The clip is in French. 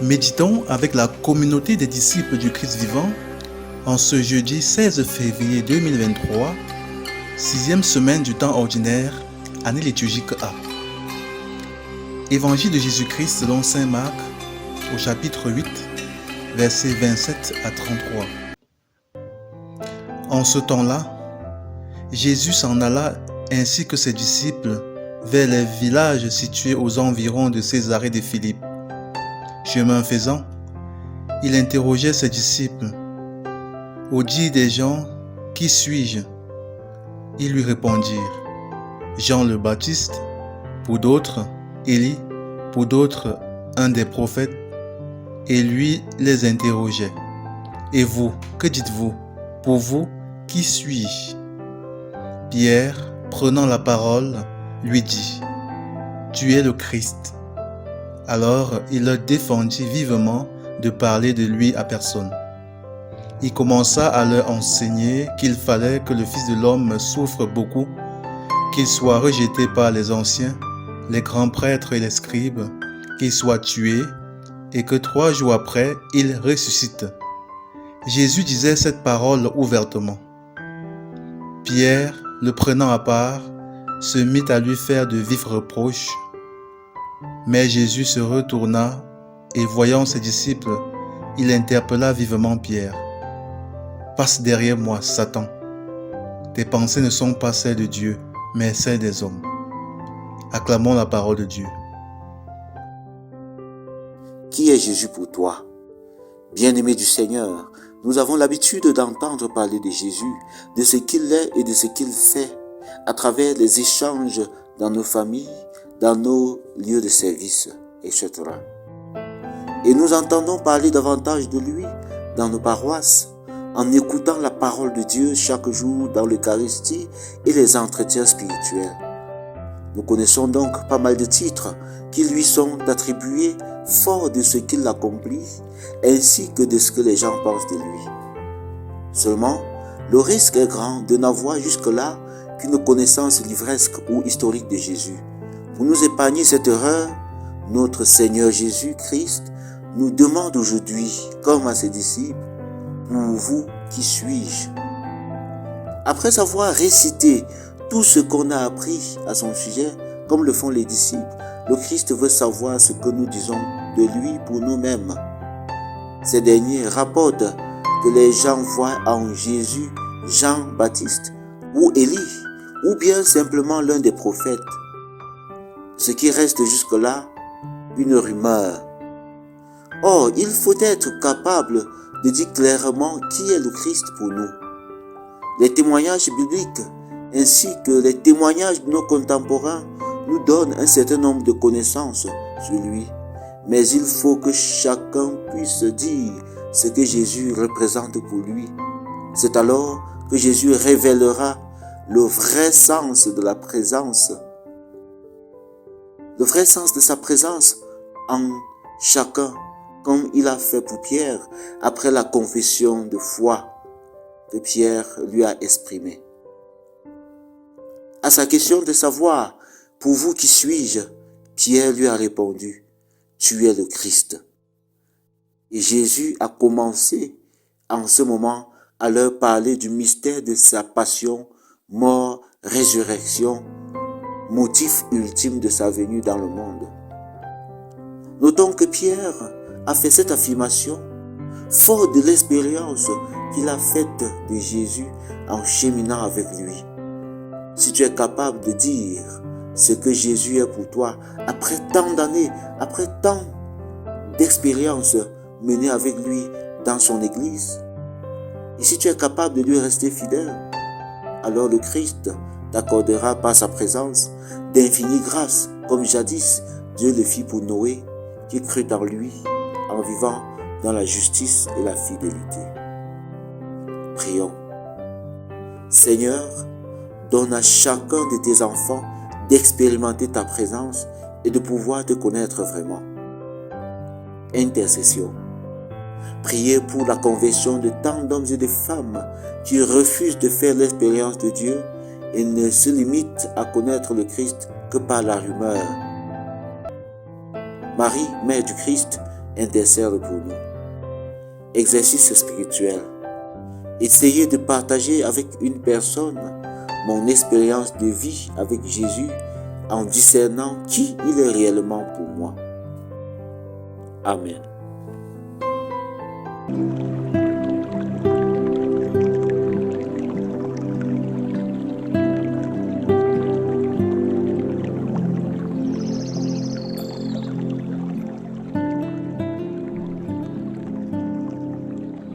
Méditons avec la communauté des disciples du Christ vivant en ce jeudi 16 février 2023, 6e semaine du temps ordinaire, année liturgique A. Évangile de Jésus-Christ selon saint Marc au chapitre 8, versets 27 à 33. En ce temps-là, Jésus s'en alla ainsi que ses disciples vers les villages situés aux environs de Césarée de Philippe. Chemin faisant, il interrogeait ses disciples. Au dire des gens, qui suis-je? Ils lui répondirent, Jean le Baptiste, pour d'autres, Élie, pour d'autres, un des prophètes. Et lui les interrogeait. Et vous, que dites-vous? Pour vous, qui suis-je? Pierre, prenant la parole, lui dit, Tu es le Christ. Alors il leur défendit vivement de parler de lui à personne. Il commença à leur enseigner qu'il fallait que le Fils de l'homme souffre beaucoup, qu'il soit rejeté par les anciens, les grands prêtres et les scribes, qu'il soit tué, et que 3 jours après, il ressuscite. Jésus disait cette parole ouvertement. Pierre, le prenant à part, se mit à lui faire de vifs reproches. Mais Jésus se retourna et voyant ses disciples, il interpella vivement Pierre. Passe derrière moi, Satan. Tes pensées ne sont pas celles de Dieu, mais celles des hommes. Acclamons la parole de Dieu. Qui est Jésus pour toi? Bien-aimé du Seigneur, nous avons l'habitude d'entendre parler de Jésus, de ce qu'il est et de ce qu'il fait, à travers les échanges dans nos familles, dans nos lieux de service, etc. Et nous entendons parler davantage de lui dans nos paroisses, en écoutant la parole de Dieu chaque jour dans l'Eucharistie et les entretiens spirituels. Nous connaissons donc pas mal de titres qui lui sont attribués fort de ce qu'il accomplit, ainsi que de ce que les gens pensent de lui. Seulement, le risque est grand de n'avoir jusque-là qu'une connaissance livresque ou historique de Jésus. Pour nous épargner cette erreur, notre Seigneur Jésus-Christ nous demande aujourd'hui, comme à ses disciples, pour vous, qui suis-je? Après avoir récité tout ce qu'on a appris à son sujet, comme le font les disciples, le Christ veut savoir ce que nous disons de lui pour nous-mêmes. Ces derniers rapportent que les gens voient en Jésus Jean-Baptiste ou Élie, ou bien simplement l'un des prophètes. Ce qui reste jusque-là, une rumeur. Or, il faut être capable de dire clairement qui est le Christ pour nous. Les témoignages bibliques ainsi que les témoignages de nos contemporains nous donnent un certain nombre de connaissances sur lui. Mais il faut que chacun puisse dire ce que Jésus représente pour lui. C'est alors que Jésus révélera le vrai sens de la présence, le vrai sens de sa présence en chacun, comme il a fait pour Pierre après la confession de foi que Pierre lui a exprimée. À sa question de savoir, pour vous qui suis-je, Pierre lui a répondu, tu es le Christ. Et Jésus a commencé en ce moment à leur parler du mystère de sa passion, mort, résurrection, motif ultime de sa venue dans le monde. Notons que Pierre a fait cette affirmation fort de l'expérience qu'il a faite de Jésus en cheminant avec lui. Si tu es capable de dire ce que Jésus est pour toi, après tant d'années, après tant d'expériences menées avec lui dans son église, et si tu es capable de lui rester fidèle, alors le Christ t'accordera par sa présence d'infinies grâces, comme jadis Dieu le fit pour Noé, qui crut en lui, en vivant dans la justice et la fidélité. Prions. Seigneur, donne à chacun de tes enfants d'expérimenter ta présence et de pouvoir te connaître vraiment. Intercession. Priez pour la conversion de tant d'hommes et de femmes qui refusent de faire l'expérience de Dieu et ne se limitent à connaître le Christ que par la rumeur. Marie, Mère du Christ, intercède pour nous. Exercice spirituel. Essayez de partager avec une personne mon expérience de vie avec Jésus en discernant qui il est réellement pour moi. Amen.